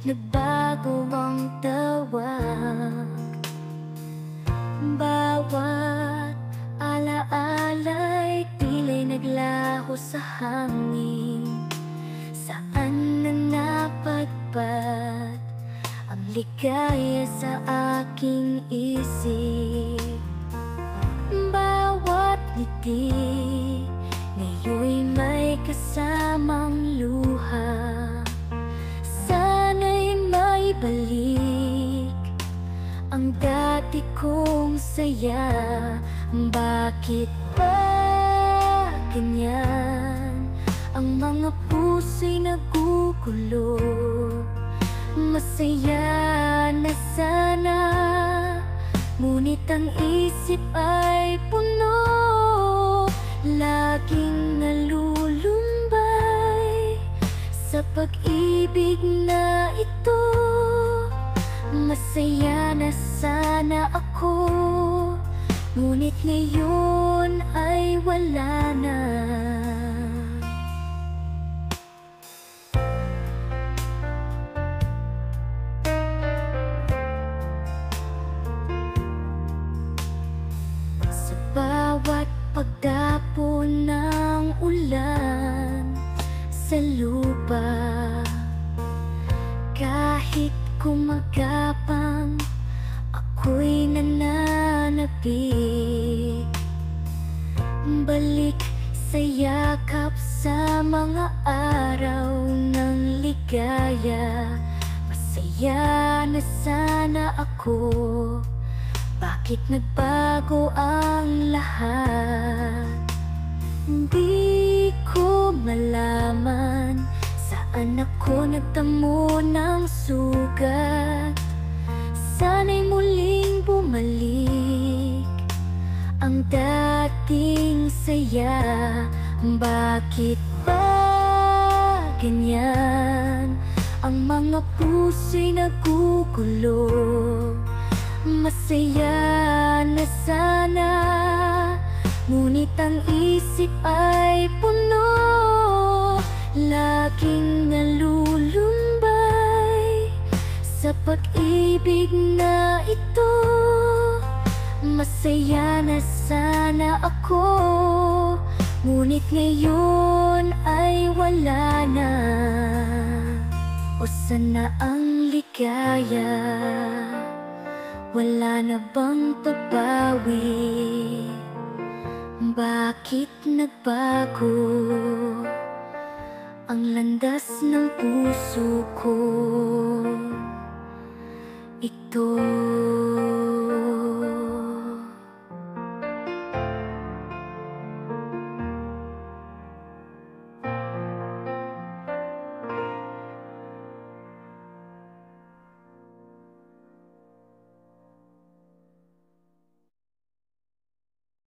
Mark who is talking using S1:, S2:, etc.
S1: nagbago ang tawag. Bawat alaala'y tila naglaho sa hangin. Saan na napadpad ang ligaya sa aking isip? Bawat ngiti ngayon'y may kasamang luha. Sana'y maibalik ang dati kong saya. Bakit ba ganyan? Ang mga puso'y nagugulo. Masaya na sana, ngunit ang isip ay puno. Laging nalulumbay sa pag-ibig na ito. Masaya na sana ako, ngunit ngayon ay wala na. Sa bawat pagdapo ng ulan sa lupa, kahit kumagapang, ako'y nananapik. Balik sa yakap sa mga araw ng ligaya. Masaya na sana ako, bakit nagbago ang lahat? Hindi ko malaman saan ako nagtamo ng sugat. Sana'y muling bumalik ang dating saya. Bakit ba ganyan? Ang mga puso'y nagugulo. Masaya na sana, ngunit ang isip ay puno. Laging nalulumbay sa pag-ibig na ito. Masaya na sana ako, ngunit ngayon ay wala na. O sana ang ligaya? Wala na bang pabawi? Bakit nagbago ang landas ng puso ko? Ito